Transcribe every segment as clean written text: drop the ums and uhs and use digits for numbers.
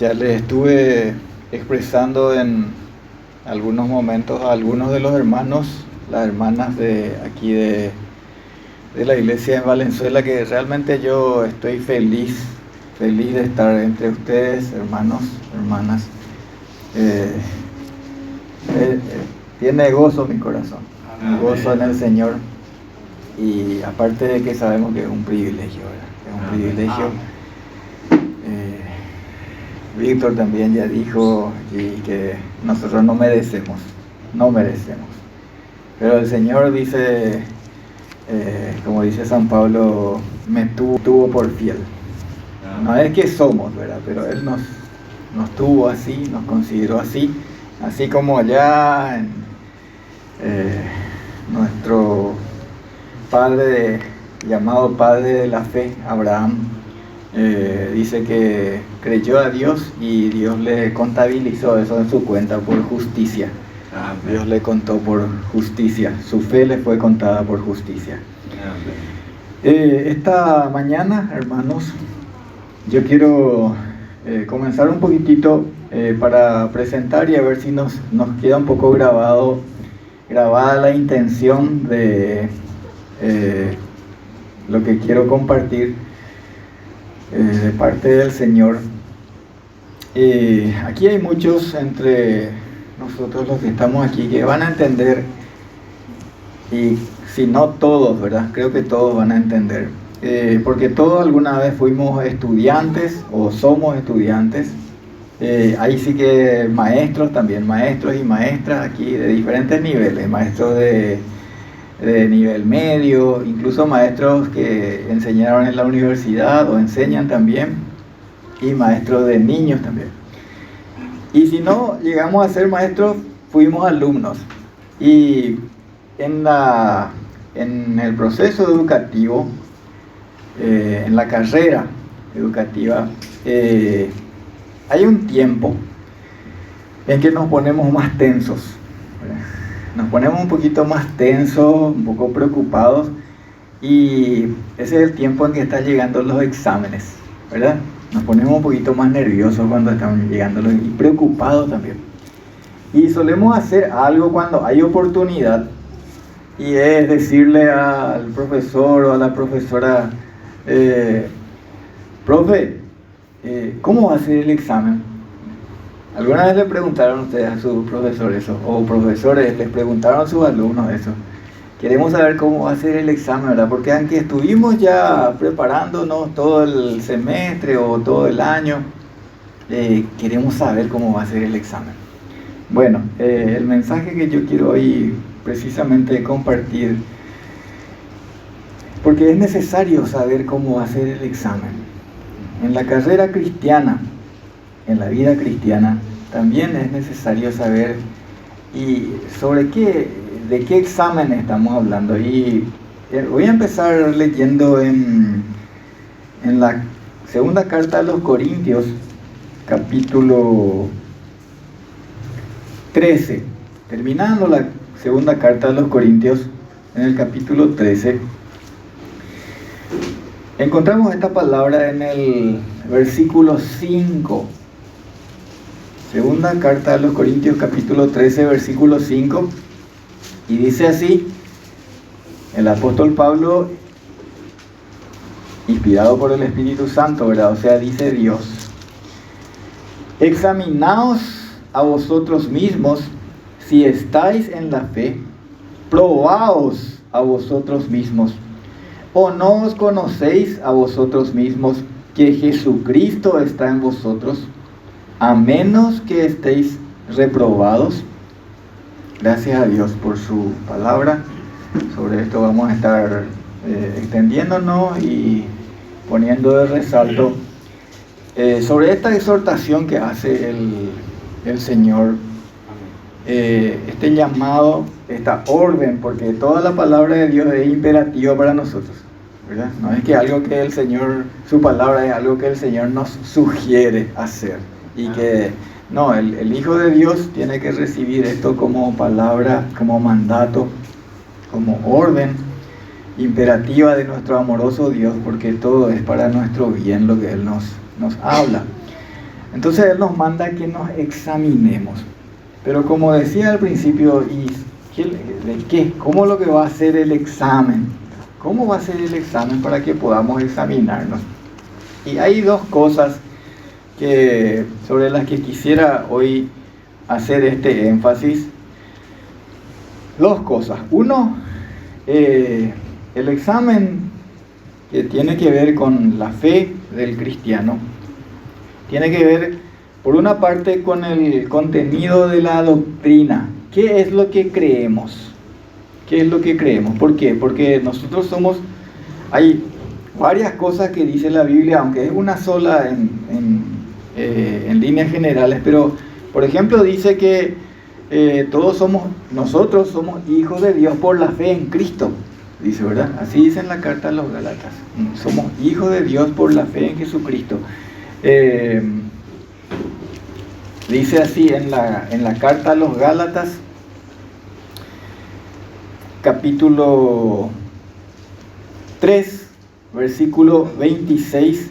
Ya les estuve expresando en algunos momentos a algunos de los hermanos, las hermanas de aquí de la iglesia en Valenzuela, que realmente yo estoy feliz de estar entre ustedes, hermanos, hermanas. Eh, eh, Tiene gozo mi corazón, un gozo en el Señor, y aparte de que sabemos que es un privilegio, ¿verdad? Es un privilegio. Víctor también ya dijo y que nosotros no merecemos, pero el Señor dice, como dice San Pablo, me tuvo por fiel. No es que somos, ¿verdad? Pero Él nos tuvo así, nos consideró así como allá en nuestro padre, llamado padre de la fe, Abraham. Dice que creyó a Dios y Dios le contabilizó eso en su cuenta por justicia. Amén. Dios le contó por justicia, su fe le fue contada por justicia. Esta mañana, hermanos, yo quiero comenzar un poquitito para presentar y a ver si nos queda un poco grabada la intención de lo que quiero compartir de parte del Señor. Aquí hay muchos entre nosotros los que estamos aquí que van a entender, y si no todos, ¿verdad? Creo que todos van a entender, porque todos alguna vez fuimos estudiantes o somos estudiantes. Ahí sí que maestros también, maestros y maestras aquí de diferentes niveles, maestros de nivel medio, incluso maestros que enseñaron en la universidad o enseñan también, y maestros de niños también. Y si no llegamos a ser maestros, fuimos alumnos. Y en el proceso educativo, en la carrera educativa, hay un tiempo en que nos ponemos más tensos, ¿verdad? Nos ponemos un poquito más tensos, un poco preocupados, y ese es el tiempo en que están llegando los exámenes, ¿verdad? Nos ponemos un poquito más nerviosos cuando están llegando y preocupados también. Y solemos hacer algo cuando hay oportunidad, y es decirle al profesor o a la profesora, profe, ¿cómo va a ser el examen? ¿Alguna vez le preguntaron ustedes a sus profesores eso? O profesores les preguntaron a sus alumnos eso. Queremos saber cómo va a ser el examen, ¿verdad? Porque aunque estuvimos ya preparándonos todo el semestre o todo el año, queremos saber cómo va a ser el examen. Bueno, el mensaje que yo quiero hoy precisamente compartir, porque es necesario saber cómo va a ser el examen. En la carrera cristiana, en la vida cristiana, también es necesario saber y sobre de qué examen estamos hablando. Y voy a empezar leyendo en la segunda carta a los Corintios, capítulo 13. Terminando la segunda carta a los Corintios, en el capítulo 13, encontramos esta palabra en el versículo 5. Segunda carta a los Corintios, capítulo 13, versículo 5, y dice así, el apóstol Pablo, inspirado por el Espíritu Santo, ¿verdad? O sea, dice Dios: examinaos a vosotros mismos si estáis en la fe, probaos a vosotros mismos, o no os conocéis a vosotros mismos que Jesucristo está en vosotros, a menos que estéis reprobados. Gracias a Dios por su palabra. Sobre esto vamos a estar extendiéndonos y poniendo de resalto sobre esta exhortación que hace el Señor, este llamado, esta orden, porque toda la palabra de Dios es imperativa para nosotros, ¿verdad? No es que algo que el Señor, su palabra es algo que el Señor nos sugiere hacer. Y que no, el Hijo de Dios tiene que recibir esto como palabra, como mandato, como orden imperativa de nuestro amoroso Dios, porque todo es para nuestro bien lo que Él nos habla. Entonces Él nos manda que nos examinemos. Pero como decía al principio, ¿cómo lo que va a ser el examen? ¿Cómo va a ser el examen para que podamos examinarnos? Y hay dos cosas sobre las que quisiera hoy hacer este énfasis. Dos cosas. Uno, el examen que tiene que ver con la fe del cristiano, tiene que ver, por una parte, con el contenido de la doctrina. ¿Qué es lo que creemos? ¿Qué es lo que creemos? ¿Por qué? Porque nosotros hay varias cosas que dice la Biblia, aunque es una sola en líneas generales, pero, por ejemplo, dice que nosotros somos hijos de Dios por la fe en Cristo. Dice, ¿verdad? Así dice en la carta a los Gálatas. Somos hijos de Dios por la fe en Jesucristo. Dice así en la carta a los Gálatas, capítulo 3, versículo 26,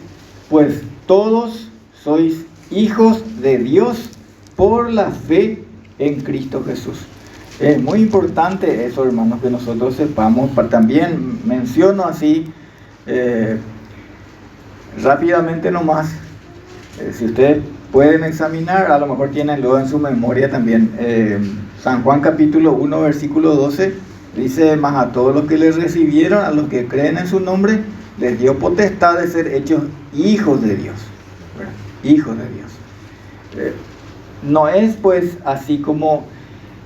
pues todos sois hijos de Dios por la fe en Cristo Jesús. Es muy importante eso, hermanos, que nosotros sepamos. También menciono así rápidamente nomás, si ustedes pueden examinar, a lo mejor tienen luego en su memoria también, San Juan capítulo 1 versículo 12, dice: mas a todos los que les recibieron, a los que creen en su nombre, les dio potestad de ser hechos hijos de Dios, ¿verdad? Hijos de Dios. No es pues así como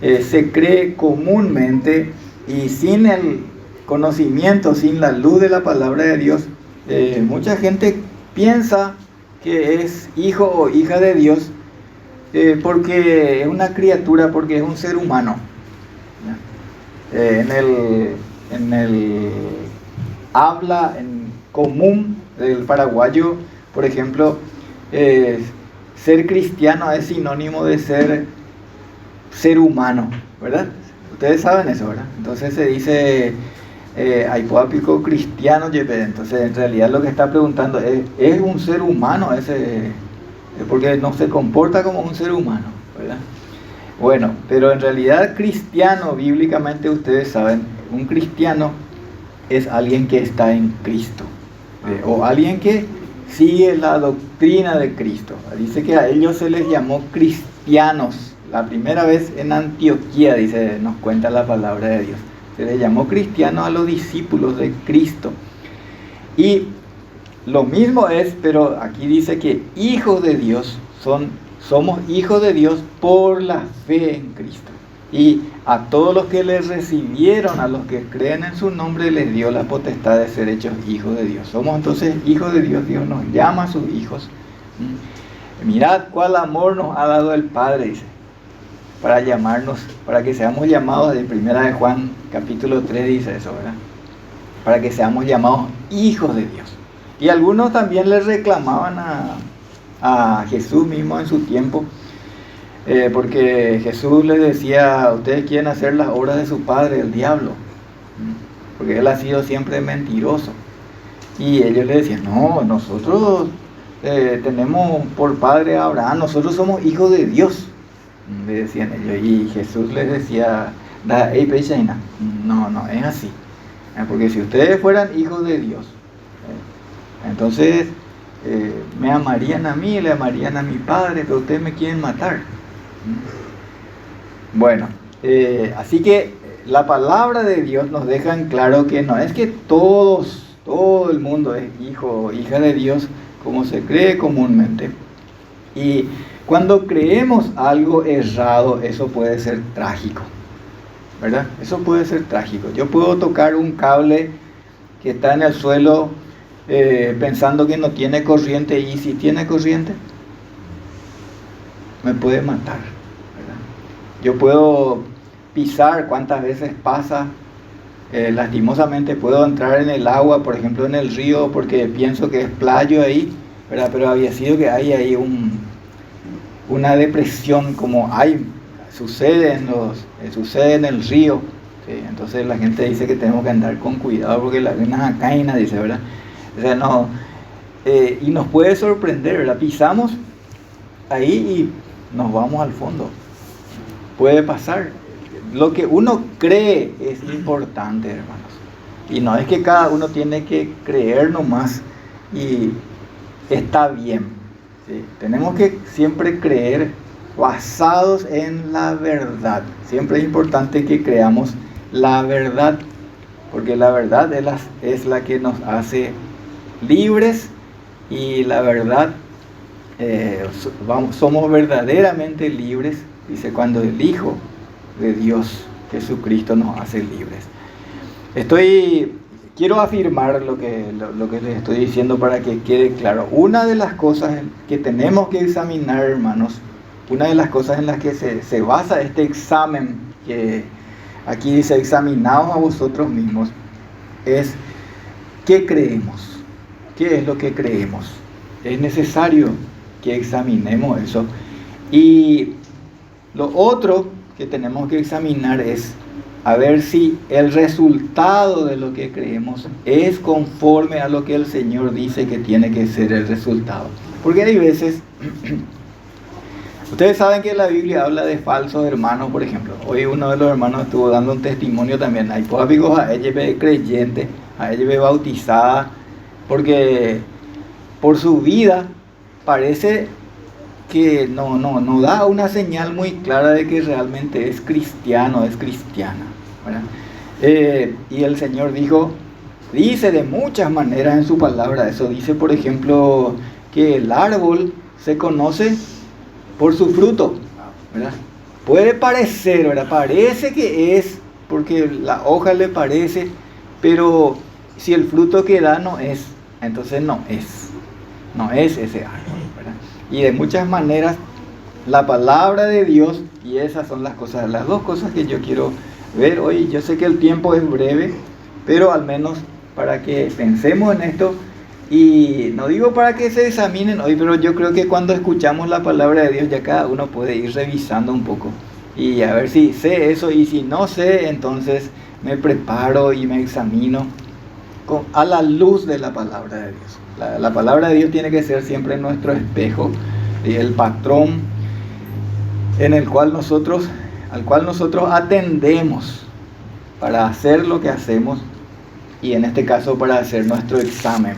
se cree comúnmente, y sin el conocimiento, sin la luz de la palabra de Dios, mucha gente piensa que es hijo o hija de Dios porque es una criatura, porque es un ser humano. En el habla en común del paraguayo, por ejemplo, ser cristiano es sinónimo de ser humano, ¿verdad? Ustedes saben eso, ¿verdad? Entonces se dice aipoápico cristiano, entonces en realidad lo que está preguntando es un ser humano ese, porque no se comporta como un ser humano, ¿verdad? Bueno, pero en realidad cristiano, bíblicamente ustedes saben, un cristiano es alguien que está en Cristo, o alguien que sigue la doctrina de Cristo. Dice que a ellos se les llamó cristianos. La primera vez en Antioquía, nos cuenta la palabra de Dios. Se les llamó cristianos a los discípulos de Cristo. Y lo mismo es, pero aquí dice que hijos de Dios somos hijos de Dios por la fe en Cristo. Y a todos los que les recibieron, a los que creen en su nombre, les dio la potestad de ser hechos hijos de Dios. Somos entonces hijos de Dios. Dios nos llama a sus hijos. Mirad cuál amor nos ha dado el Padre, dice, para llamarnos, para que seamos llamados, de primera de Juan capítulo 3 dice eso, ¿verdad? Para que seamos llamados hijos de Dios. Y algunos también le reclamaban a Jesús mismo en su tiempo, porque Jesús les decía: ustedes quieren hacer las obras de su padre, el diablo, porque él ha sido siempre mentiroso. Y ellos le decían: no, nosotros tenemos por padre a Abraham, nosotros somos hijos de Dios, le decían ellos. Y Jesús les decía: no es así, porque si ustedes fueran hijos de Dios, entonces me amarían a mí, le amarían a mi padre, pero ustedes me quieren matar. Bueno, así que la palabra de Dios nos deja en claro que no es que todo el mundo es hijo o hija de Dios como se cree comúnmente. Y cuando creemos algo errado, eso puede ser trágico, ¿verdad? Eso puede ser trágico. Yo puedo tocar un cable que está en el suelo pensando que no tiene corriente, y si tiene corriente me puede matar, ¿verdad? Yo puedo pisar, cuántas veces pasa, lastimosamente puedo entrar en el agua, por ejemplo en el río, porque pienso que es playo ahí, ¿verdad? Pero había sido que hay ahí una depresión, como sucede en el río, ¿sí? Entonces la gente dice que tenemos que andar con cuidado porque la arenas caen, dice, ¿verdad? O sea, no, y nos puede sorprender, ¿verdad? Pisamos ahí nos vamos al fondo. Puede pasar. Lo que uno cree es importante, hermanos. Y no es que cada uno tiene que creer nomás y está bien. ¿Sí? Tenemos que siempre creer basados en la verdad. Siempre es importante que creamos la verdad, porque la verdad es la que nos hace libres, y la verdad, somos verdaderamente libres, dice, cuando el Hijo de Dios, Jesucristo, nos hace libres. Quiero afirmar lo que les estoy diciendo para que quede claro. Una de las cosas que tenemos que examinar, hermanos, una de las cosas en las que se basa este examen, que aquí dice, examinaos a vosotros mismos, es ¿qué creemos? ¿Qué es lo que creemos? Es necesario que examinemos eso. Y lo otro que tenemos que examinar es a ver si el resultado de lo que creemos es conforme a lo que el Señor dice que tiene que ser el resultado. Porque hay veces, ustedes saben que la Biblia habla de falsos hermanos, por ejemplo. Hoy uno de los hermanos estuvo dando un testimonio también. Hay amigos a ella creyente, a ella bautizada, porque por su vida parece que no da una señal muy clara de que realmente es cristiano, es cristiana, ¿verdad? Y el Señor dice de muchas maneras en su palabra eso. Dice, por ejemplo, que el árbol se conoce por su fruto, ¿verdad? Puede parecer, ¿verdad? Parece que es, porque la hoja le parece, pero si el fruto que da no es, entonces no es ese árbol, ¿verdad? Y de muchas maneras la palabra de Dios, y esas son las dos cosas que yo quiero ver hoy. Yo sé que el tiempo es breve, pero al menos para que pensemos en esto, y no digo para que se examinen hoy, pero yo creo que cuando escuchamos la palabra de Dios ya cada uno puede ir revisando un poco y a ver si sé eso, y si no sé, entonces me preparo y me examino a la luz de la palabra de Dios. La palabra de Dios tiene que ser siempre nuestro espejo y el patrón al cual nosotros atendemos para hacer lo que hacemos, y en este caso para hacer nuestro examen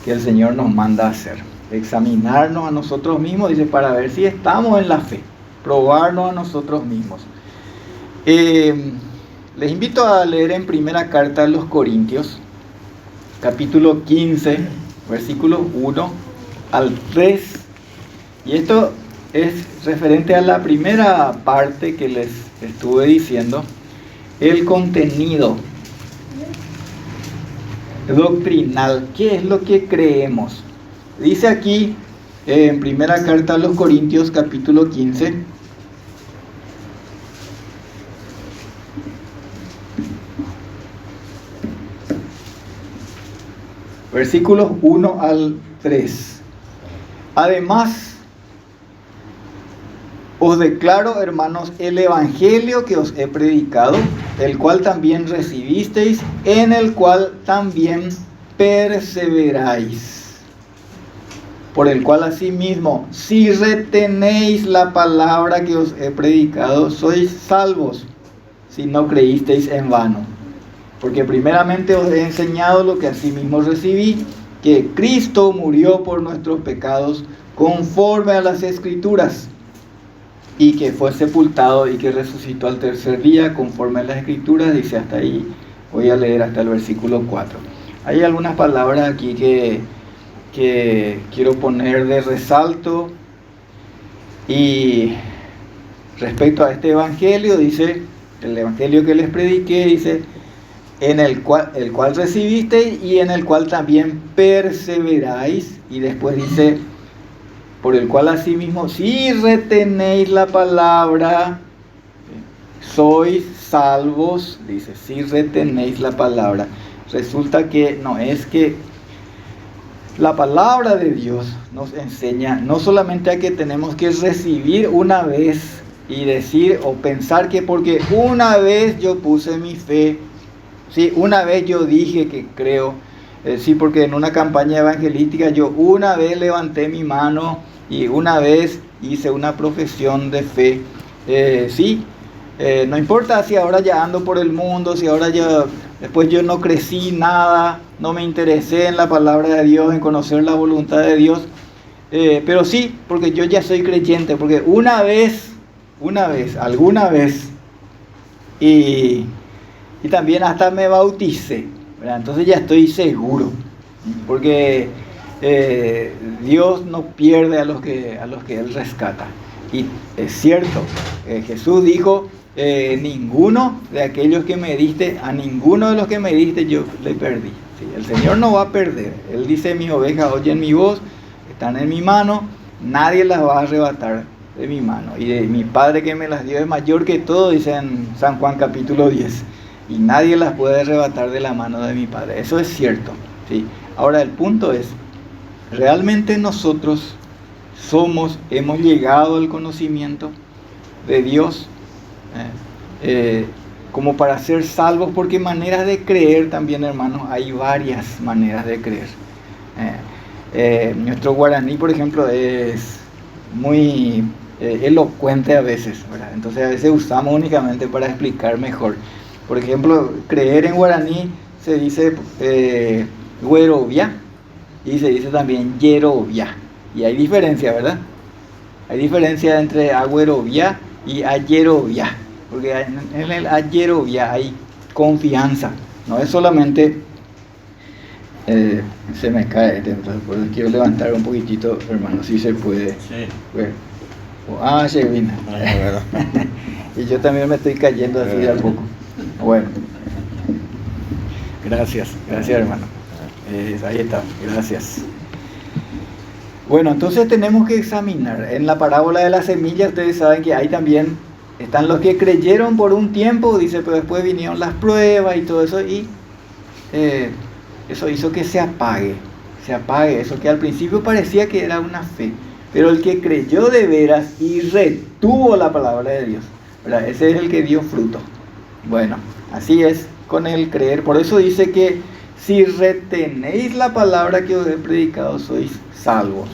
que el Señor nos manda a hacer. Examinarnos a nosotros mismos, dice, para ver si estamos en la fe, probarnos a nosotros mismos. Les invito a leer en primera carta a los Corintios, capítulo 15, versículos 1 al 3. Y esto es referente a la primera parte que les estuve diciendo, el contenido doctrinal. ¿Qué es lo que creemos? Dice aquí en primera carta a los Corintios, capítulo 15, versículos 1 al 3. Además, os declaro, hermanos, el evangelio que os he predicado, el cual también recibisteis, en el cual también perseveráis, por el cual asimismo, si retenéis la palabra que os he predicado, sois salvos, si no creísteis en vano. Porque primeramente os he enseñado lo que asimismo recibí, que Cristo murió por nuestros pecados conforme a las Escrituras, y que fue sepultado y que resucitó al tercer día conforme a las Escrituras. Dice hasta ahí, voy a leer hasta el versículo 4. Hay algunas palabras aquí que quiero poner de resalto, y respecto a este evangelio, dice, el evangelio que les prediqué, dice, el cual recibisteis y en el cual también perseveráis, y después dice, por el cual asimismo, si retenéis la palabra, sois salvos. Dice, si retenéis la palabra. Resulta que no es que la palabra de Dios nos enseña no solamente a que tenemos que recibir una vez y decir o pensar que porque una vez yo puse mi fe, sí, una vez yo dije que creo, sí, porque en una campaña evangelística yo una vez levanté mi mano y una vez hice una profesión de fe. Sí, no importa si ahora ya ando por el mundo, si ahora ya, después yo no crecí nada, no me interesé en la palabra de Dios, en conocer la voluntad de Dios, pero sí, porque yo ya soy creyente, porque alguna vez, y también hasta me bauticé, ¿verdad? Entonces ya estoy seguro, porque Dios no pierde a los que Él rescata. Y es cierto, Jesús dijo, ninguno de aquellos que me diste, a ninguno de los que me diste yo le perdí. ¿Sí? El Señor no va a perder. Él dice, mis ovejas oyen mi voz, están en mi mano, nadie las va a arrebatar de mi mano. Y de mi Padre que me las dio es mayor que todo, dice en San Juan capítulo 10. Y nadie las puede arrebatar de la mano de mi Padre. Eso es cierto. ¿Sí? Ahora el punto es, ¿realmente nosotros hemos llegado al conocimiento de Dios como para ser salvos? Porque maneras de creer también, hermanos, hay varias maneras de creer. Nuestro guaraní, por ejemplo, es muy elocuente a veces, ¿verdad? Entonces a veces usamos únicamente para explicar mejor. Por ejemplo, creer en guaraní se dice güerovia y se dice también yerovia. Y hay diferencia, ¿verdad? Hay diferencia entre agüerovia y ayerovia. Porque en el ayerovia hay confianza. No es solamente... se me cae, entonces quiero levantar un poquitito, hermano, si se puede. Sí. Bueno. Se vino. Y yo también me estoy cayendo así de a poco. Bueno. Gracias, hermano. Ahí está, gracias. Bueno, entonces tenemos que examinar. En la parábola de la semilla, ustedes saben que ahí también están los que creyeron por un tiempo, dice, pero después vinieron las pruebas y todo eso, y eso hizo que se apague, eso que al principio parecía que era una fe, pero el que creyó de veras y retuvo la palabra de Dios, ¿verdad? Ese es el que dio fruto. Bueno, así es con el creer. Por eso dice que si retenéis la palabra que os he predicado, sois salvos.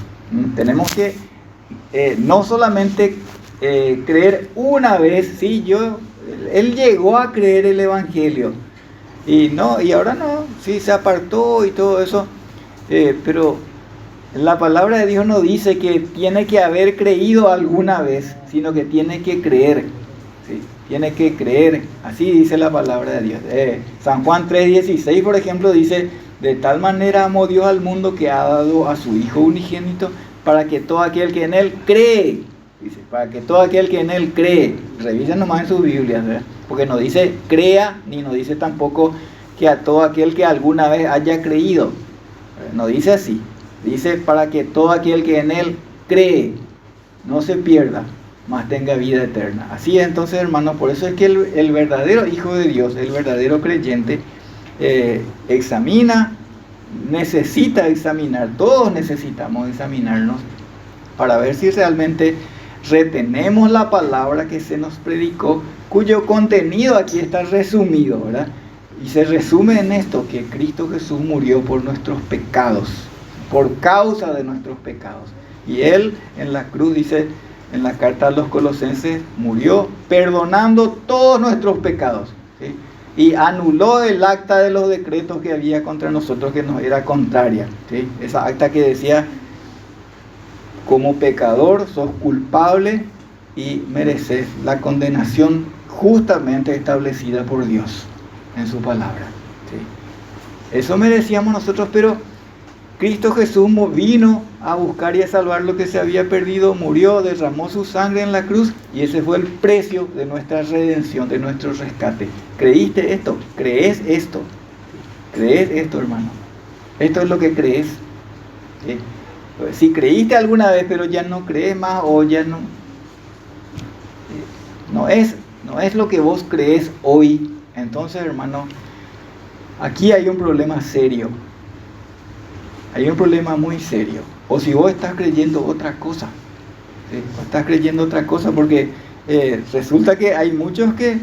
Tenemos que no solamente creer una vez. Sí, él llegó a creer el Evangelio y ahora no, sí, se apartó y todo eso, pero la palabra de Dios no dice que tiene que haber creído alguna vez, sino que tiene que creer. ¿Sí? Tiene que creer, así dice la palabra de Dios. San Juan 3:16, por ejemplo, dice: de tal manera amó Dios al mundo que ha dado a su Hijo unigénito, para que todo aquel que en Él cree, dice, para que todo aquel que en Él cree, revisen nomás en sus Biblias, ¿verdad? Porque no dice crea, ni no dice tampoco que a todo aquel que alguna vez haya creído, no dice así, dice para que todo aquel que en Él cree no se pierda, mas tenga vida eterna. Así es, entonces, hermanos, por eso es que el verdadero Hijo de Dios, el verdadero creyente, necesita examinar, todos necesitamos examinarnos para ver si realmente retenemos la palabra que se nos predicó, cuyo contenido aquí está resumido, ¿verdad? Y se resume en esto, que Cristo Jesús murió por nuestros pecados, por causa de nuestros pecados. Y Él en la cruz, dice en la carta a los Colosenses, murió perdonando todos nuestros pecados, ¿sí? Y anuló el acta de los decretos que había contra nosotros, que nos era contraria, ¿sí? Esa acta que decía: como pecador sos culpable y mereces la condenación justamente establecida por Dios en su palabra, ¿sí? Eso merecíamos nosotros, pero Cristo Jesús vino a buscar y a salvar lo que se había perdido, murió, derramó su sangre en la cruz, y ese fue el precio de nuestra redención, de nuestro rescate. ¿Creíste esto? ¿Crees esto? ¿Crees esto, hermano? Esto es lo que crees, ¿sí? Si creíste alguna vez pero ya no crees más, o ya no es lo que vos crees hoy, entonces, hermano, aquí hay un problema serio. Hay un problema muy serio. O si vos estás creyendo otra cosa, ¿sí? Estás creyendo otra cosa, porque resulta que hay muchos que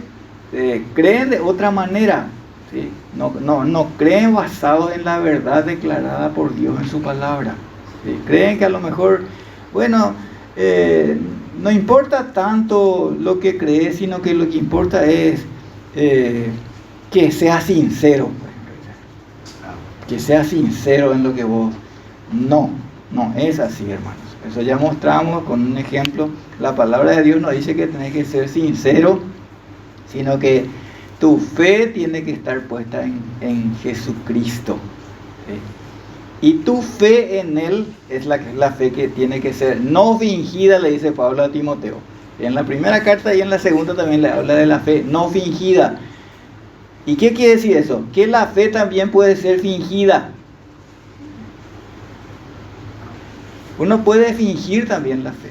creen de otra manera, ¿sí? No creen basados en la verdad declarada por Dios en su palabra, ¿sí? Creen que a lo mejor bueno, no importa tanto lo que crees, sino que lo que importa es que seas sincero. Que seas sincero en lo que vos... No es así, hermanos. Eso ya mostramos con un ejemplo. La palabra de Dios no dice que tenés que ser sincero, sino que tu fe tiene que estar puesta en Jesucristo. ¿Sí? Y tu fe en Él es la fe que tiene que ser no fingida, le dice Pablo a Timoteo. En la primera carta y en la segunda también le habla de la fe no fingida. ¿Y qué quiere decir eso? Que la fe también puede ser fingida. Uno puede fingir también la fe.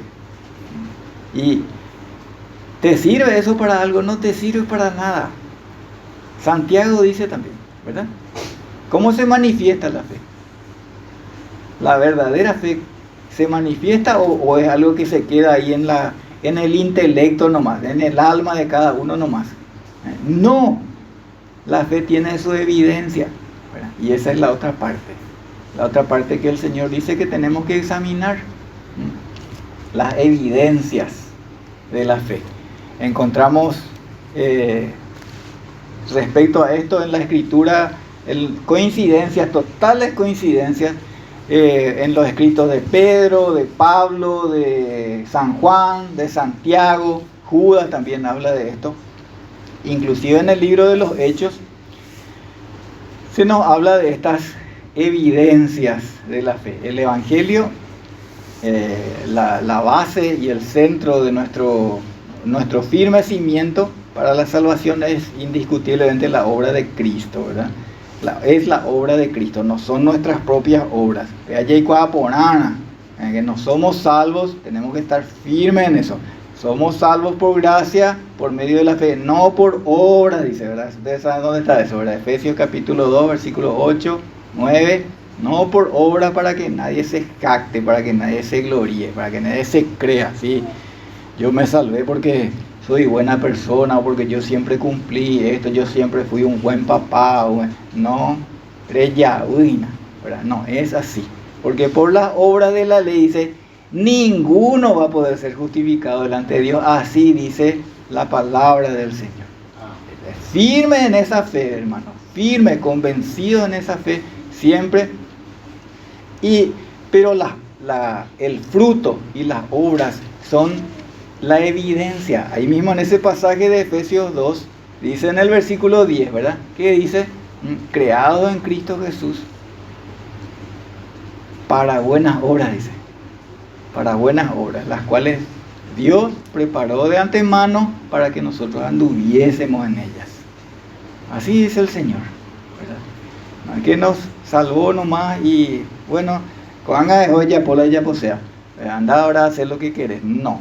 ¿Y te sirve eso para algo? No te sirve para nada. Santiago dice también, ¿verdad? ¿Cómo se manifiesta la fe? ¿La verdadera fe se manifiesta o es algo que se queda ahí en el intelecto nomás, en el alma de cada uno nomás? No, la fe tiene su evidencia, ¿verdad? Y esa es la otra parte. La otra parte que el Señor dice que tenemos que examinar. Las evidencias de la fe. Encontramos respecto a esto en la Escritura coincidencias, totales coincidencias en los escritos de Pedro, de Pablo, de San Juan, de Santiago. Judas también habla de esto. Inclusive en el libro de los Hechos se nos habla de estas evidencias de la fe. El Evangelio, la base y el centro de nuestro firme cimiento para la salvación es indiscutiblemente la obra de Cristo, ¿verdad? Es la obra de Cristo, no son nuestras propias obras. Que no somos salvos, tenemos que estar firmes en eso. Somos salvos por gracia, por medio de la fe, no por obras, dice, ¿verdad? Ustedes saben dónde está eso, ¿verdad? Efesios capítulo 2, versículos 8, 9. No por obra para que nadie se jacte, para que nadie se gloríe, para que nadie se crea, ¿sí? Yo me salvé porque soy buena persona, o porque yo siempre cumplí esto, yo siempre fui un buen papá. No, ¿verdad? No es así. Porque por las obras de la ley dice, ninguno va a poder ser justificado delante de Dios. Así dice la palabra del Señor. Firme en esa fe, hermano. Firme, convencido en esa fe, siempre. Pero el fruto y las obras son la evidencia. Ahí mismo en ese pasaje de Efesios 2, dice en el versículo 10, ¿verdad? ¿Qué dice? Creado en Cristo Jesús para buenas obras, dice. Para buenas obras, las cuales Dios preparó de antemano para que nosotros anduviésemos en ellas. Así dice el Señor, ¿verdad? No es que nos salvó nomás y bueno, anda ahora a hacer lo que quieres. No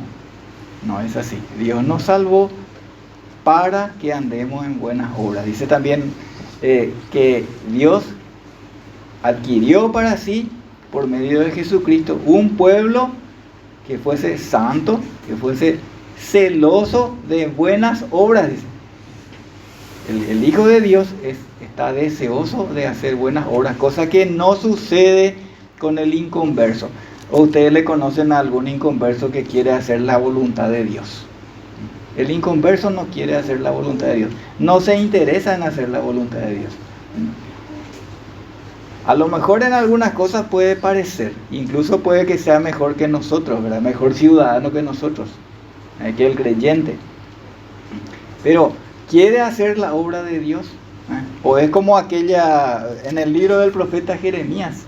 es así. Dios nos salvó para que andemos en buenas obras. Dice también que Dios adquirió para sí, por medio de Jesucristo, un pueblo que fuese santo, que fuese celoso de buenas obras. Dice. El Hijo de Dios está deseoso de hacer buenas obras, cosa que no sucede con el inconverso. ¿O ustedes le conocen a algún inconverso que quiere hacer la voluntad de Dios? El inconverso no quiere hacer la voluntad de Dios. No se interesa en hacer la voluntad de Dios. A lo mejor en algunas cosas puede parecer, incluso puede que sea mejor que nosotros, ¿verdad? Mejor ciudadano que nosotros, que el creyente. Pero, ¿quiere hacer la obra de Dios? O es como aquella, en el libro del profeta Jeremías,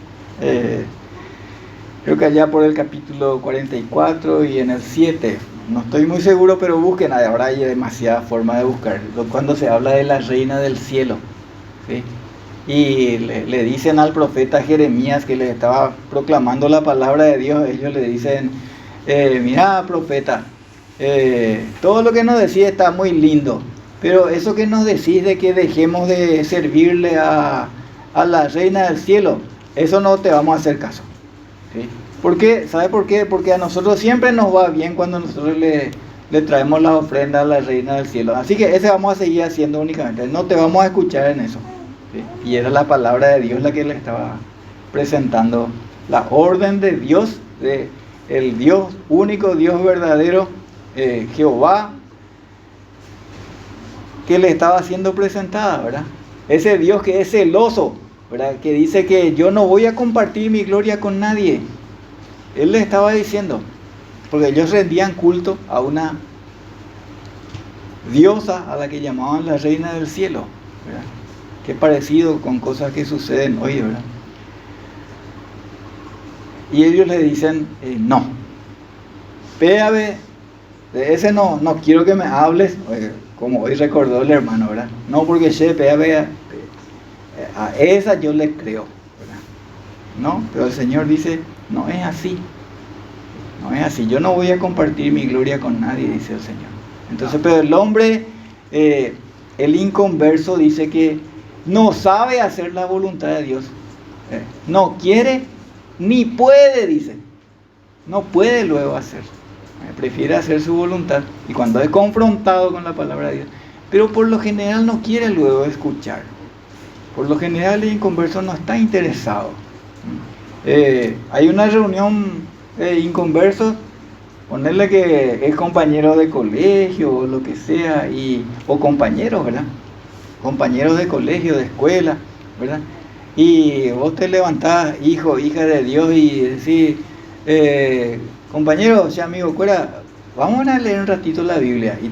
creo que allá por el capítulo 44 y en el 7, no estoy muy seguro, pero busquen, ahora hay demasiada forma de buscar, cuando se habla de la reina del cielo, ¿sí? Y le dicen al profeta Jeremías que le estaba proclamando la palabra de Dios, ellos le dicen, mira profeta, todo lo que nos decís está muy lindo, pero eso que nos decís de que dejemos de servirle a la reina del cielo, eso no te vamos a hacer caso. ¿Sí? ¿Por qué? ¿Sabe por qué? Porque a nosotros siempre nos va bien cuando nosotros le traemos la ofrenda a la reina del cielo. Así que ese vamos a seguir haciendo únicamente. No te vamos a escuchar en eso. ¿Sí? Y era la palabra de Dios la que le estaba presentando. La orden de Dios de el Dios, único Dios verdadero, Jehová, que le estaba siendo presentada, ¿verdad? Ese Dios que es celoso, ¿verdad? Que dice que yo no voy a compartir mi gloria con nadie. Él le estaba diciendo, porque ellos rendían culto a una diosa a la que llamaban la reina del cielo, ¿verdad? Qué parecido con cosas que suceden hoy, ¿verdad? Y ellos le dicen, no, péame, de ese no quiero que me hables, como hoy recordó el hermano, ¿verdad? No, porque péame, a esa yo le creo, ¿verdad? No, pero el Señor dice, no es así, no es así, yo no voy a compartir mi gloria con nadie, dice el Señor. Entonces, pero el hombre, el inconverso, dice que no sabe hacer la voluntad de Dios, no quiere ni puede, dice, no puede luego hacer, prefiere hacer su voluntad, y cuando es confrontado con la palabra de Dios, pero por lo general no quiere luego escuchar. Por lo general el inconverso no está interesado. Hay una reunión de inconversos, ponerle que es compañero de colegio o lo que sea, o compañeros, ¿verdad? Compañeros de colegio, de escuela, ¿verdad? Y vos te levantás, hijo, hija de Dios, y decís, compañero, o sea, amigo, vamos a leer un ratito la Biblia, y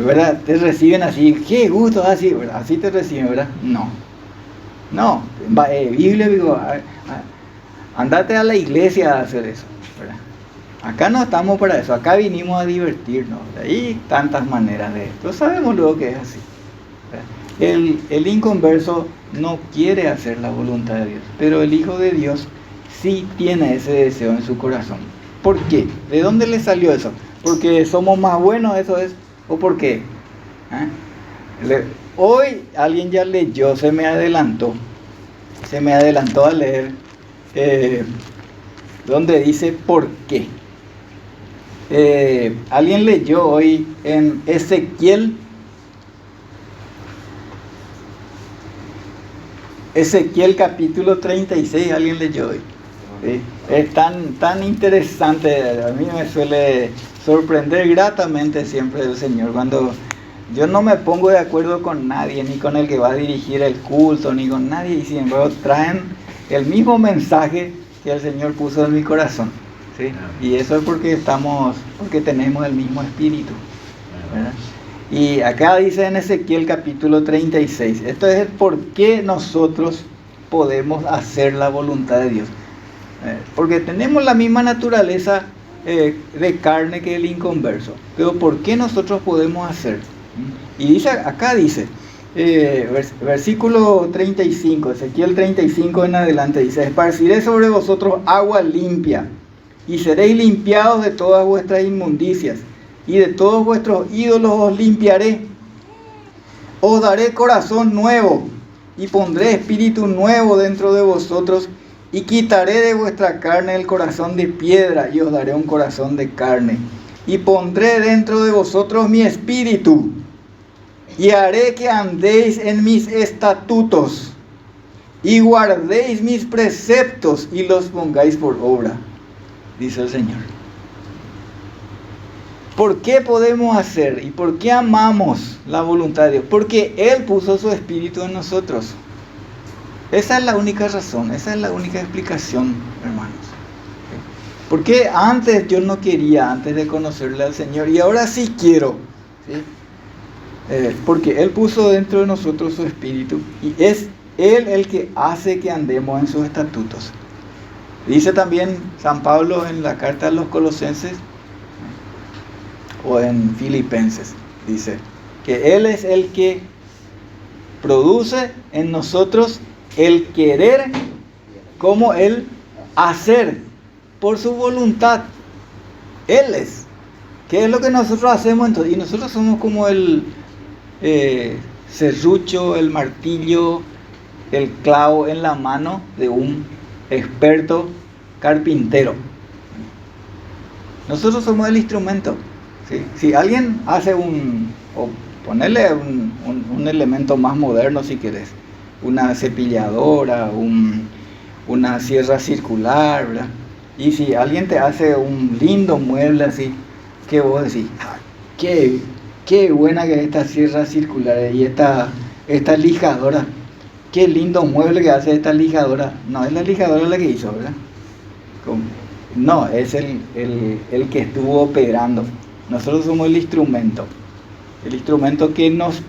¿verdad? Te reciben así, qué gusto, así, ¿verdad? Así te reciben, ¿verdad? No, Biblia, digo, andate a la iglesia a hacer eso, ¿verdad? Acá no estamos para eso, acá vinimos a divertirnos, ¿verdad? Y tantas maneras de esto, sabemos luego que es así, ¿verdad? El inconverso no quiere hacer la voluntad de Dios, pero el Hijo de Dios sí tiene ese deseo en su corazón. ¿Por qué? ¿De dónde le salió eso? ¿Porque somos más buenos, eso es? ¿O por qué? Hoy alguien ya leyó, se me adelantó a leer, donde dice por qué. Alguien leyó hoy en Ezequiel capítulo 36, alguien leyó hoy. ¿Sí? Es tan interesante, a mí me suele sorprender gratamente siempre el Señor, cuando yo no me pongo de acuerdo con nadie, ni con el que va a dirigir el culto, ni con nadie, y sin embargo traen el mismo mensaje que el Señor puso en mi corazón, ¿sí? Y eso es porque tenemos el mismo espíritu, ¿verdad? Y acá dice en Ezequiel capítulo 36, esto es el por qué nosotros podemos hacer la voluntad de Dios. Porque tenemos la misma naturaleza de carne que el inconverso, pero ¿por qué nosotros podemos hacer? Y dice, acá dice, versículo 35, Ezequiel 35 en adelante, dice, esparciré sobre vosotros agua limpia, y seréis limpiados de todas vuestras inmundicias, y de todos vuestros ídolos os limpiaré. Os daré corazón nuevo, y pondré espíritu nuevo dentro de vosotros, y quitaré de vuestra carne el corazón de piedra, y os daré un corazón de carne. Y pondré dentro de vosotros mi espíritu, y haré que andéis en mis estatutos, y guardéis mis preceptos, y los pongáis por obra, dice el Señor. ¿Por qué podemos hacer y por qué amamos la voluntad de Dios? Porque Él puso su espíritu en nosotros. Esa es la única razón, esa es la única explicación, hermanos. Porque antes yo no quería, antes de conocerle al Señor, y ahora sí quiero, ¿sí? Porque Él puso dentro de nosotros su espíritu, y es Él el que hace que andemos en sus estatutos. Dice también San Pablo en la carta a los Colosenses, o en Filipenses, dice que Él es el que produce en nosotros el querer como el hacer por su voluntad. Él es. ¿Qué es lo que nosotros hacemos entonces? Y nosotros somos como el serrucho, el martillo, el clavo en la mano de un experto carpintero. Nosotros somos el instrumento. ¿Sí? Si alguien hace o ponerle un elemento más moderno si querés, una cepilladora, una sierra circular, ¿verdad? Y si alguien te hace un lindo mueble así, que vos decís, "Ah, qué buena que es esta sierra circular y esta lijadora, qué lindo mueble que hace esta lijadora". No es la lijadora la que hizo, ¿verdad? No, es el que estuvo operando. Nosotros somos el instrumento que nos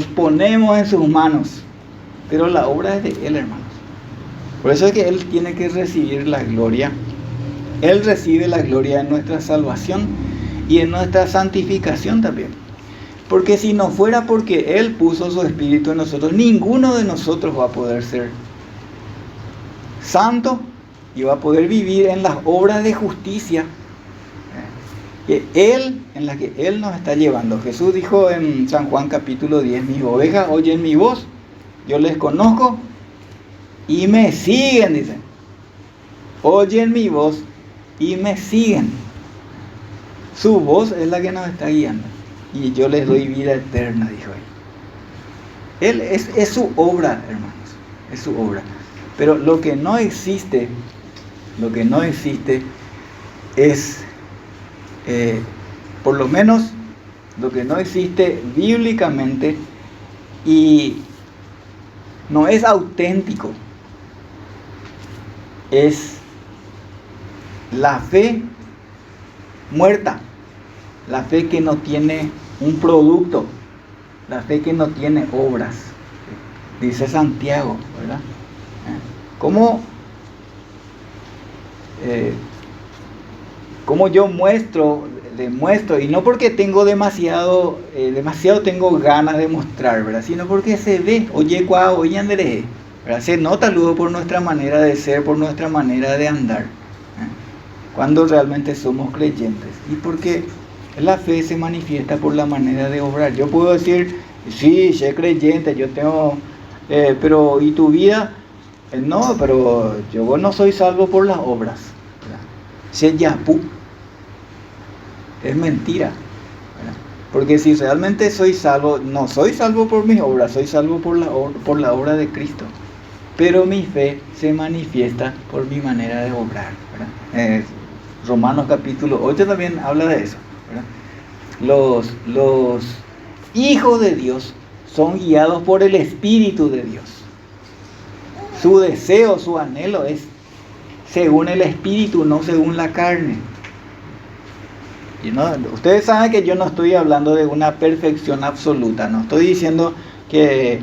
ponemos en sus manos, pero la obra es de Él, hermanos. Por eso es que Él tiene que recibir la gloria. Él recibe la gloria en nuestra salvación y en nuestra santificación también. Porque si no fuera porque Él puso su Espíritu en nosotros, ninguno de nosotros va a poder ser santo y va a poder vivir en las obras de justicia en las que Él nos está llevando. Jesús dijo en San Juan capítulo 10, mis ovejas oyen mi voz, yo les conozco y me siguen, dice. Oyen mi voz y me siguen. Su voz es la que nos está guiando. Y yo les doy vida eterna, dijo Él. Es su obra, hermanos. Es su obra. Pero lo que no existe es, por lo menos, lo que no existe bíblicamente y no es auténtico, es la fe muerta, la fe que no tiene un producto, la fe que no tiene obras. Dice Santiago, ¿verdad? ¿Cómo yo demuestro? Y no porque tengo demasiado tengo ganas de mostrar, ¿verdad? Sino porque se ve, oye, ¿verdad? Se nota luego por nuestra manera de ser, por nuestra manera de andar, cuando realmente somos creyentes. Y porque la fe se manifiesta por la manera de obrar. Yo puedo decir, sí, soy creyente, yo tengo, pero ¿y tu vida? No, pero yo no soy salvo por las obras. Seyapu. Es mentira, ¿verdad? Porque si realmente soy salvo, no soy salvo por mis obras, soy salvo por la obra de Cristo. Pero mi fe se manifiesta por mi manera de obrar, ¿verdad? Romanos capítulo 8 también habla de eso, ¿verdad? Los hijos de Dios son guiados por el Espíritu de Dios. Su deseo, su anhelo es según el Espíritu, no según la carne. Y no, ustedes saben que yo no estoy hablando de una perfección absoluta. No estoy diciendo que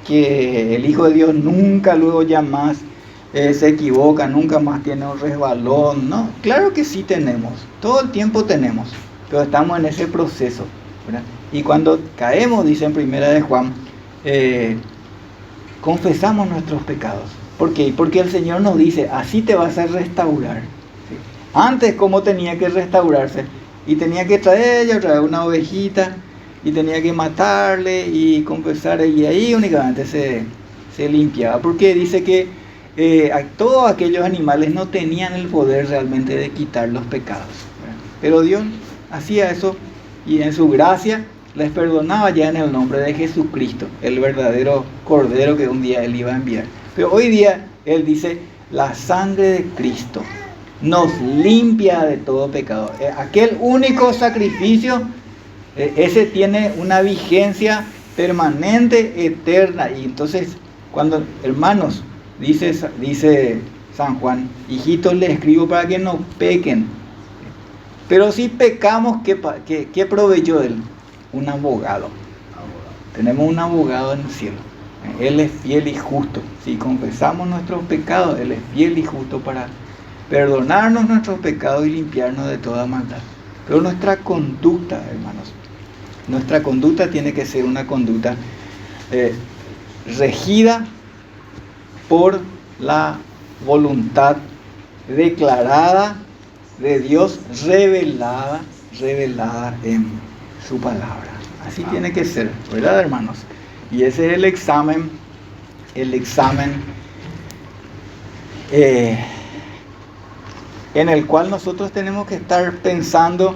el Hijo de Dios nunca luego ya más se equivoca, nunca más tiene un resbalón. No, claro que sí tenemos. Todo el tiempo tenemos. Pero estamos en ese proceso, ¿verdad? Y cuando caemos, dice en Primera de Juan, confesamos nuestros pecados. ¿Por qué? Porque el Señor nos dice, así te vas a restaurar. ¿Sí? Antes, ¿cómo tenía que restaurarse? Y tenía que traer una ovejita, y tenía que matarle y confesar, y ahí únicamente se limpiaba. Porque dice que todos aquellos animales no tenían el poder realmente de quitar los pecados, ¿verdad? Pero Dios hacía eso, y en su gracia les perdonaba ya en el nombre de Jesucristo, el verdadero Cordero que un día Él iba a enviar. Pero hoy día Él dice, la sangre de Cristo nos limpia de todo pecado. Aquel único sacrificio, ese tiene una vigencia permanente, eterna. Y entonces, cuando, hermanos, dice San Juan, hijitos, les escribo para que no pequen. Pero si pecamos, ¿qué proveyó Él? Un abogado. Tenemos un abogado en el cielo. Él es fiel y justo. Si confesamos nuestros pecados, Él es fiel y justo para perdonarnos nuestros pecados y limpiarnos de toda maldad. Pero nuestra conducta, hermanos, nuestra conducta tiene que ser una conducta regida por la voluntad declarada de Dios, revelada en su palabra. Así tiene que ser, ¿verdad, hermanos? Y ese es el examen en el cual nosotros tenemos que estar pensando,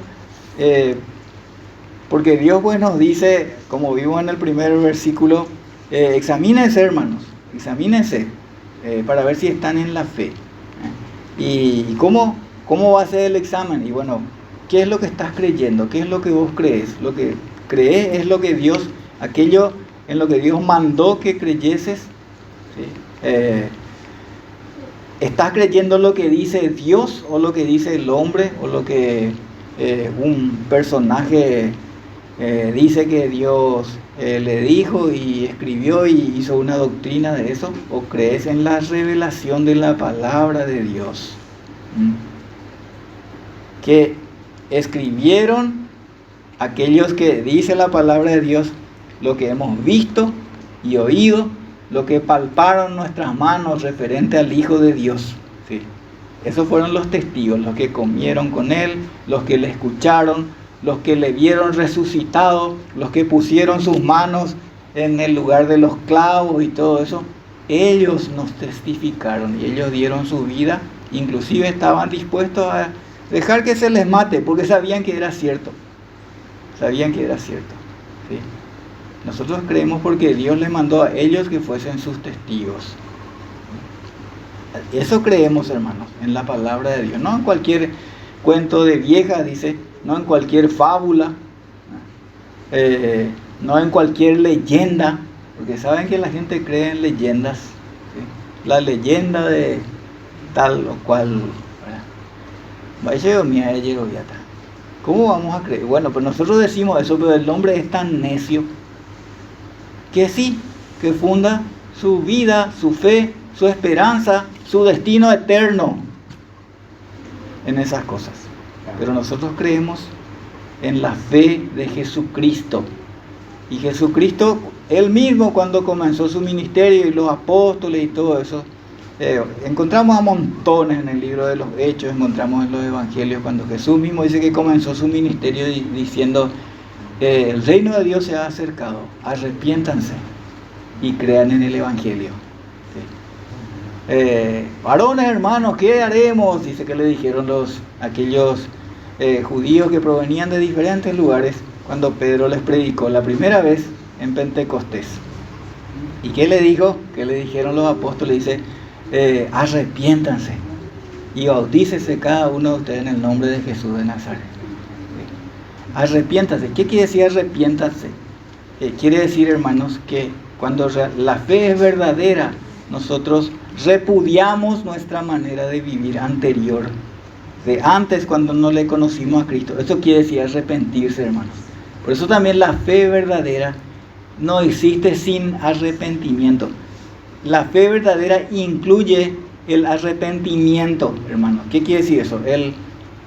porque Dios pues nos dice, como vimos en el primer versículo, examínense, hermanos, examínense para ver si están en la fe. ¿Y cómo va a ser el examen? Y bueno, ¿qué es lo que estás creyendo? ¿Qué es lo que vos crees? Lo que crees es lo que Dios, aquello en lo que Dios mandó que creyeses. ¿Sí? ¿Estás creyendo lo que dice Dios o lo que dice el hombre o lo que un personaje dice que Dios le dijo y escribió y hizo una doctrina de eso? ¿O crees en la revelación de la palabra de Dios? Que escribieron aquellos que dice la palabra de Dios, lo que hemos visto y oído, lo que palparon nuestras manos referente al Hijo de Dios. ¿Sí? Esos fueron los testigos, los que comieron con Él, los que le escucharon, los que le vieron resucitado, los que pusieron sus manos en el lugar de los clavos y todo eso. Ellos nos testificaron y ellos dieron su vida, inclusive estaban dispuestos a dejar que se les mate porque sabían que era cierto. Sabían que era cierto. ¿Sí? Nosotros creemos porque Dios les mandó a ellos que fuesen sus testigos. Eso creemos, hermanos, en la palabra de Dios. No en cualquier cuento de vieja, dice, no en cualquier fábula, no en cualquier leyenda, porque saben que la gente cree en leyendas. ¿Sí? La leyenda de tal o cual. ¿Cómo vamos a creer? Bueno, pues nosotros decimos eso, pero el hombre es tan necio que sí, que funda su vida, su fe, su esperanza, su destino eterno en esas cosas. Pero nosotros creemos en la fe de Jesucristo. Y Jesucristo, Él mismo cuando comenzó su ministerio y los apóstoles y todo eso, encontramos a montones en el libro de los Hechos, encontramos en los Evangelios, cuando Jesús mismo dice que comenzó su ministerio diciendo, el reino de Dios se ha acercado, arrepiéntanse y crean en el Evangelio. ¿Sí? Varones hermanos, ¿qué haremos? Dice que le dijeron aquellos judíos que provenían de diferentes lugares cuando Pedro les predicó la primera vez en Pentecostés. ¿Y qué le dijo? ¿Qué le dijeron los apóstoles? Dice, arrepiéntanse y bautícese cada uno de ustedes en el nombre de Jesús de Nazaret. Arrepiéntanse. ¿Qué quiere decir arrepiéntanse? Quiere decir, hermanos, que cuando la fe es verdadera, nosotros repudiamos nuestra manera de vivir anterior, de antes cuando no le conocimos a Cristo. Eso quiere decir arrepentirse, hermanos. Por eso también la fe verdadera no existe sin arrepentimiento. La fe verdadera incluye el arrepentimiento, hermano. ¿Qué quiere decir eso?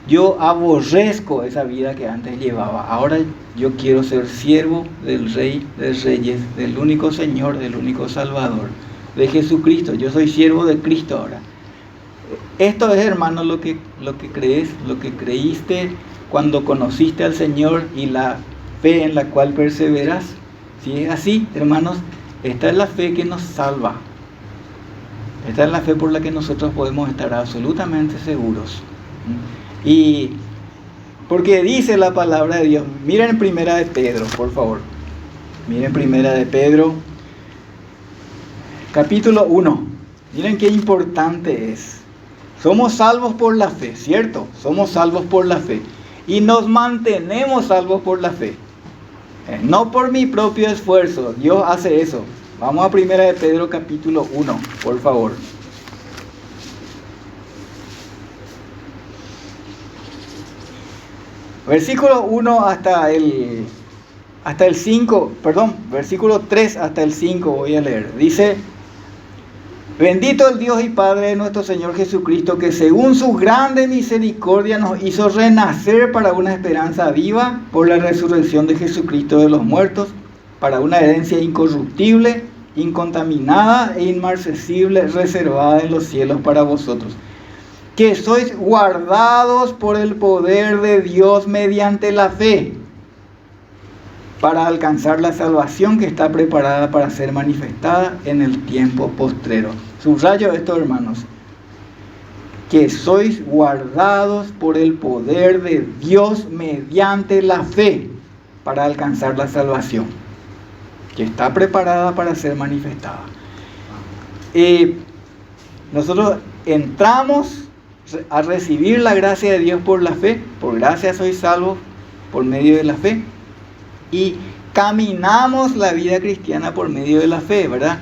Yo aborrezco esa vida que antes llevaba. Ahora yo quiero ser siervo del Rey de Reyes, del único Señor, del único Salvador, de Jesucristo. Yo soy siervo de Cristo ahora. Esto es, hermano, lo que crees, lo que creíste cuando conociste al Señor y la fe en la cual perseveras. Si es así, hermanos, esta es la fe que nos salva. Esta es la fe por la que nosotros podemos estar absolutamente seguros. Y porque dice la palabra de Dios, miren Primera de Pedro, por favor. Miren Primera de Pedro, capítulo 1. Miren qué importante es. Somos salvos por la fe, ¿cierto? Somos salvos por la fe. Y nos mantenemos salvos por la fe. No por mi propio esfuerzo. Dios hace eso. Vamos a Primera de Pedro capítulo 1, por favor. Versículo 1 hasta el 5, perdón, versículo 3 hasta el 5 voy a leer. Dice, bendito el Dios y Padre de nuestro Señor Jesucristo, que según su grande misericordia nos hizo renacer para una esperanza viva por la resurrección de Jesucristo de los muertos, para una herencia incorruptible, incontaminada e inmarcesible, reservada en los cielos para vosotros, que sois guardados por el poder de Dios mediante la fe, para alcanzar la salvación que está preparada para ser manifestada en el tiempo postrero. Subrayo esto, hermanos, que sois guardados por el poder de Dios mediante la fe, para alcanzar la salvación que está preparada para ser manifestada. Nosotros entramos a recibir la gracia de Dios por la fe. Por gracia sois salvos por medio de la fe. Y caminamos la vida cristiana por medio de la fe, ¿verdad?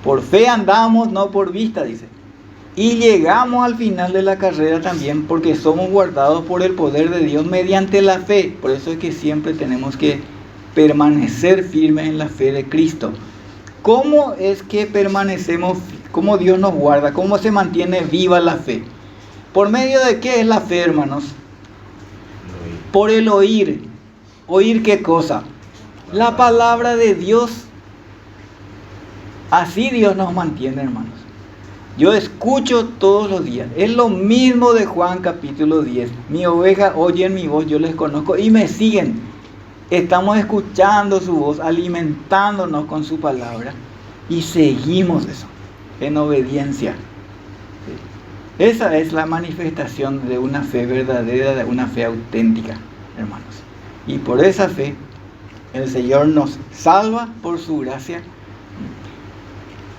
Por fe andamos, no por vista, dice. Y llegamos al final de la carrera también porque somos guardados por el poder de Dios mediante la fe. Por eso es que siempre tenemos que permanecer firmes en la fe de Cristo. ¿Cómo es que permanecemos? ¿Cómo Dios nos guarda? ¿Cómo se mantiene viva la fe? ¿Por medio de qué es la fe, hermanos? Por el oír. ¿Oír qué cosa? La palabra de Dios. Así Dios nos mantiene, hermanos. Yo escucho todos los días. Es lo mismo de Juan capítulo 10. Mi oveja oyen mi voz, yo les conozco y me siguen. Estamos escuchando su voz, alimentándonos con su palabra y seguimos eso en obediencia. Esa es la manifestación de una fe verdadera, de una fe auténtica, hermanos. Y por esa fe el Señor nos salva por su gracia.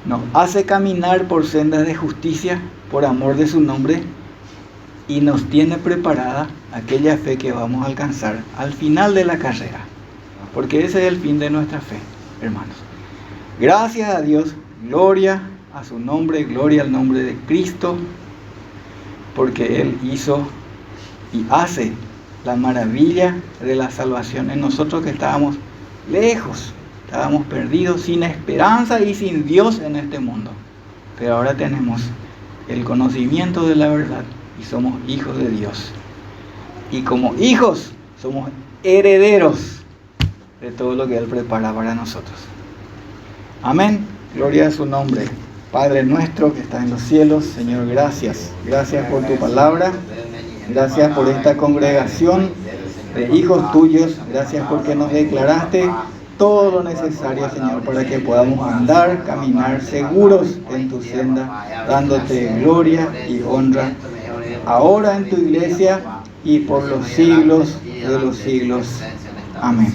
Nos hace caminar por sendas de justicia por amor de su nombre y nos tiene preparada aquella fe que vamos a alcanzar al final de la carrera, porque ese es el fin de nuestra fe, hermanos. Gracias a Dios, gloria a su nombre, gloria al nombre de Cristo, porque Él hizo y hace la maravilla de la salvación en nosotros que estábamos lejos. Estábamos perdidos, sin esperanza y sin Dios en este mundo. Pero ahora tenemos el conocimiento de la verdad y somos hijos de Dios. Y como hijos somos herederos de todo lo que Él prepara para nosotros. Amén. Gloria a su nombre. Padre nuestro que está en los cielos, Señor, gracias. Gracias por tu palabra. Gracias por esta congregación de hijos tuyos. Gracias porque nos declaraste todo lo necesario, Señor, para que podamos andar, caminar seguros en tu senda, dándote gloria y honra, ahora en tu iglesia y por los siglos de los siglos. Amén.